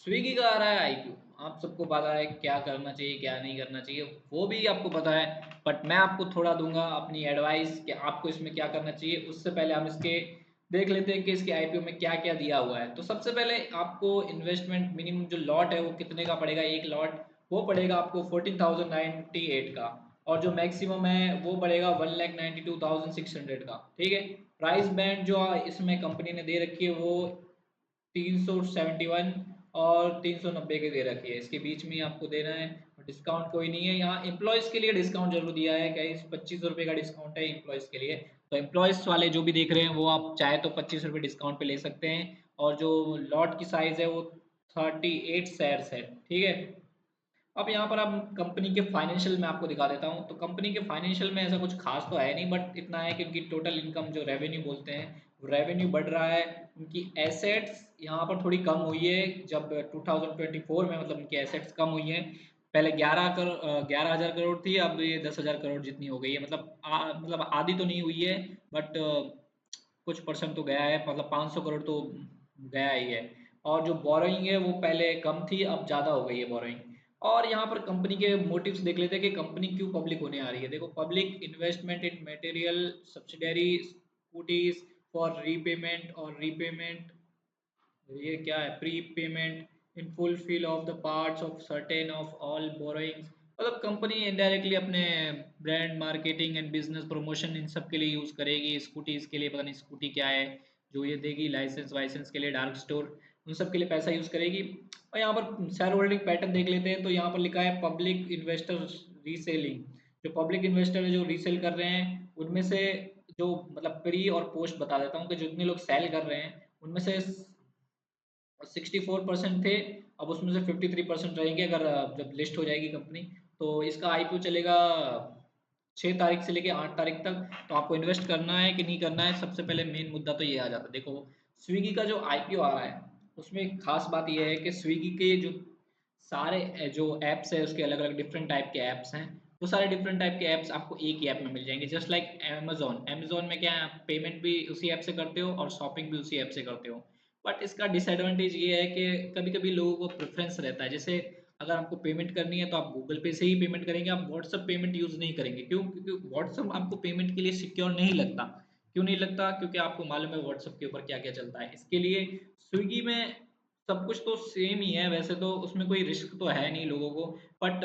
Swiggy का आ रहा है आईपीओ। आप सबको पता है क्या करना चाहिए क्या नहीं करना चाहिए, वो भी आपको पता है। बट मैं आपको थोड़ा दूंगा अपनी एडवाइस कि आपको इसमें क्या करना चाहिए। उससे पहले हम इसके देख लेते हैं कि इसके आईपीओ में क्या क्या दिया हुआ है। तो सबसे पहले आपको इन्वेस्टमेंट मिनिमम जो लॉट है वो कितने का पड़ेगा, एक लॉट वो पड़ेगा आपको 14,098 का। और जो मैक्सिमम है वो पड़ेगा 1,92,600 का। ठीक है। प्राइस बैंड जो इसमें कंपनी ने दे रखी है वो 371 और 390 के दे रखी है। इसके बीच में ही आपको देना है। डिस्काउंट कोई नहीं है यहाँ। एम्प्लॉयज़ के लिए डिस्काउंट जरूर दिया है, क्या 25 रुपये का डिस्काउंट है एम्प्लॉयज़ के लिए। तो एम्प्लॉयज़ वाले जो भी देख रहे हैं वो आप चाहे तो 25 रुपये डिस्काउंट पे ले सकते हैं। और जो लॉट की साइज़ है वो 38 शेयर्स है। ठीक है। अब यहाँ पर आप कंपनी के फाइनेंशियल में आपको दिखा देता हूँ। तो कंपनी के फाइनेंशियल में ऐसा कुछ खास तो है नहीं, बट इतना है कि उनकी टोटल इनकम जो रेवेन्यू बोलते हैं वो रेवेन्यू बढ़ रहा है। उनकी एसेट्स यहाँ पर थोड़ी कम हुई है जब 2024 में, मतलब उनकी एसेट्स कम हुई हैं। पहले 11,000 करोड़ थी, अब ये 10,000 करोड़ जितनी हो गई है। मतलब आधी तो नहीं हुई है, बट कुछ परसेंट तो गया है, मतलब 500 करोड़ तो गया ही है। और जो बोरोइंग है वो पहले कम थी, अब ज़्यादा हो गई है बोरोइंग। और यहाँ पर कंपनी के मोटिव्स देख लेते हैं कि कंपनी क्यों पब्लिक होने आ रही है। देखो, public investment in material subsidiary scooties for repayment और रीपेमेंट, ये क्या है, pre payment in fulfil of the parts of certain of all borrowings. मतलब कंपनी इनडायरेक्टली अपने brand marketing and business promotion इन सब के लिए यूज़ करेगी। स्कूटीज़ के लिए पता नहीं स्कूटी क्या है जो ये देगी, लाइसेंस वाइसेंस के लिए, डार्क स्टोर, उन सब के लिए पैसा यूज़ करेगी। और यहाँ पर शेयर होल्डिंग पैटर्न देख लेते हैं। तो यहाँ पर लिखा है पब्लिक इन्वेस्टर रीसेलिंग। जो पब्लिक इन्वेस्टर है जो रीसेल कर रहे हैं उनमें से जो, मतलब प्री और पोस्ट बता देता हूँ कि जितने लोग सेल कर रहे हैं उनमें से 64% थे। अब उसमें से 53% रहेंगे अगर जब लिस्ट हो जाएगी कंपनी। तो इसका आईपीओ चलेगा 6 तारीख से लेके 8 तारीख तक। तो आपको इन्वेस्ट करना है कि नहीं करना है, सबसे पहले मेन मुद्दा तो ये आ जाता है। देखो, स्विगी का जो आईपीओ आ रहा है उसमें एक खास बात यह है कि स्विगी के जो सारे जो ऐप्स है उसके अलग अलग डिफरेंट टाइप के ऐप्स हैं। वो सारे डिफरेंट टाइप के ऐप्स आपको एक ही ऐप में मिल जाएंगे, जस्ट लाइक अमेजोन। अमेजोन में क्या है, आप पेमेंट भी उसी ऐप से करते हो और शॉपिंग भी उसी ऐप से करते हो। बट इसका डिसएडवांटेज ये है कि कभी कभी लोगों को प्रेफरेंस रहता है, जैसे अगर आपको पेमेंट करनी है तो आप गूगल पे से ही पेमेंट करेंगे, आप व्हाट्सअप पेमेंट यूज़ नहीं करेंगे। क्यों? क्योंकि व्हाट्सअप आपको पेमेंट के लिए सिक्योर नहीं लगता। क्यों नहीं लगता? क्योंकि आपको मालूम है व्हाट्सअप के ऊपर क्या क्या चलता है। इसके लिए स्विगी में सब कुछ तो सेम ही है वैसे, तो उसमें कोई रिस्क तो है नहीं लोगों को। बट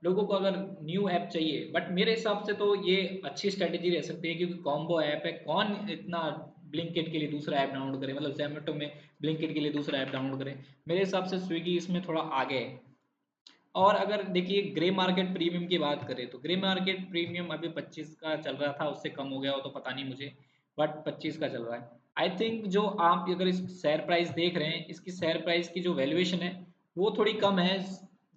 लोगों को अगर न्यू ऐप चाहिए, बट मेरे हिसाब से तो ये अच्छी स्ट्रेटेजी रह सकती है, क्योंकि कॉम्बो ऐप है। कौन इतना ब्लिंकिट के लिए दूसरा ऐप डाउनलोड करे, मतलब जोमेटो में ब्लिंकिट के लिए दूसरा ऐप डाउनलोड करे। मेरे हिसाब से स्विगी इसमें थोड़ा आगे है। और अगर देखिए ग्रे मार्केट प्रीमियम की बात करें तो ग्रे मार्केट प्रीमियम अभी 25 का चल रहा था, उससे कम हो गया हो तो पता नहीं मुझे, बट 25 का चल रहा है। आई थिंक जो आप अगर इस शेयर प्राइस देख रहे हैं, इसकी शेयर प्राइस की जो वैल्यूएशन है वो थोड़ी कम है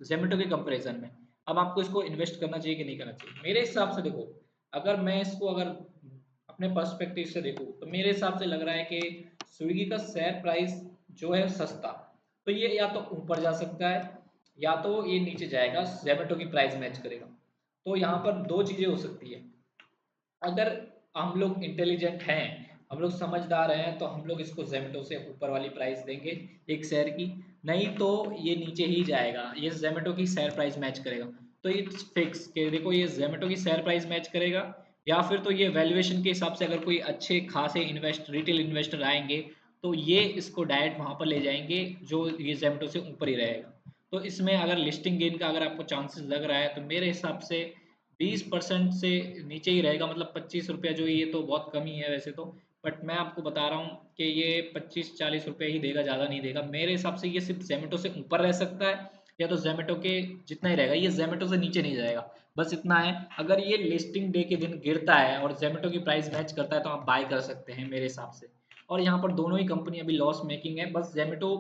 जोमेटो के कंपैरिजन में। अब आपको इसको इन्वेस्ट करना चाहिए कि नहीं करना चाहिए, मेरे हिसाब से देखो, अगर मैं इसको अगर अपने पर्सपेक्टिव से देखूँ तो मेरे हिसाब से लग रहा है कि स्विगी का शेयर प्राइस जो है सस्ता, तो ये या तो ऊपर जा सकता है या तो ये नीचे जाएगा, जोमेटो की प्राइस मैच करेगा। तो यहाँ पर दो चीज़ें हो सकती है। अगर हम लोग इंटेलिजेंट हैं, हम लोग समझदार हैं, तो हम लोग इसको जोमेटो से ऊपर वाली प्राइस देंगे एक शेयर की। नहीं तो ये नीचे ही जाएगा, ये जोमेटो की शेयर प्राइस मैच करेगा। तो इट्स फिक्स कि देखो ये जोमेटो की शेयर प्राइस मैच करेगा, या फिर तो ये वैल्यूएशन के हिसाब से अगर कोई अच्छे खासे रिटेल इन्वेस्टर आएंगे तो ये इसको डायरेक्ट वहाँ पर ले जाएंगे जो ये जोमेटो से ऊपर ही रहेगा। तो इसमें अगर लिस्टिंग गेन का अगर आपको चांसेस लग रहा है तो मेरे हिसाब से 20% से नीचे ही रहेगा, मतलब 25 रुपया जो ये तो बहुत कम ही है वैसे तो। बट मैं आपको बता रहा हूँ कि ये 25-40 रुपये ही देगा, ज़्यादा नहीं देगा। मेरे हिसाब से ये सिर्फ जोमेटो से ऊपर रह सकता है या तो जोमेटो के जितना ही रहेगा, ये जोमेटो से नीचे नहीं जाएगा। बस इतना है। अगर ये लिस्टिंग डे के दिन गिरता है और जोमेटो की प्राइस मैच करता है तो आप बाय कर सकते हैं मेरे हिसाब से। और यहाँ पर दोनों ही कंपनी अभी लॉस मेकिंग है, बस जोमेटो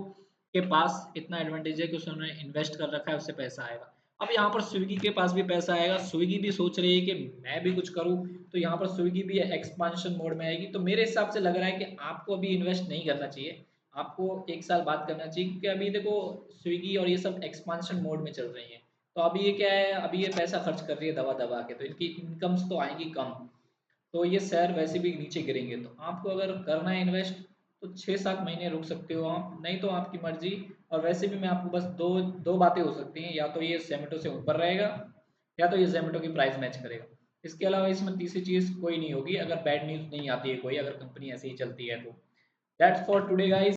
के पास इतना एडवांटेज है कि उसने इन्वेस्ट कर रखा है, उससे पैसा आएगा। अब यहाँ पर स्विगी के पास भी पैसा आएगा, स्विगी भी सोच रही है कि मैं भी कुछ करूँ। तो यहाँ पर स्विगी भी एक्सपांशन मोड में आएगी। तो मेरे हिसाब से लग रहा है कि आपको अभी इन्वेस्ट नहीं करना चाहिए, आपको 1 साल बाद करना चाहिए, क्योंकि अभी देखो स्विगी और ये सब एक्सपांशन मोड में चल रही है। तो अभी ये क्या है, अभी ये पैसा खर्च कर रही है दबा दबा के, तो इनकी इनकम्स तो आएंगी कम। तो ये शेयर वैसे भी नीचे गिरेंगे। तो आपको अगर करना है इन्वेस्ट तो 6-7 महीने रुक सकते हो आप, नहीं तो आपकी मर्जी। और वैसे भी मैं आपको बस दो दो बातें हो सकती हैं, या तो ये जोमेटो से ऊपर रहेगा या तो ये जोमेटो की प्राइस मैच करेगा। इसके अलावा इसमें तीसरी चीज़ कोई नहीं होगी, अगर बैड न्यूज़ नहीं आती है कोई, अगर कंपनी ऐसे ही चलती है तो। That's for today guys.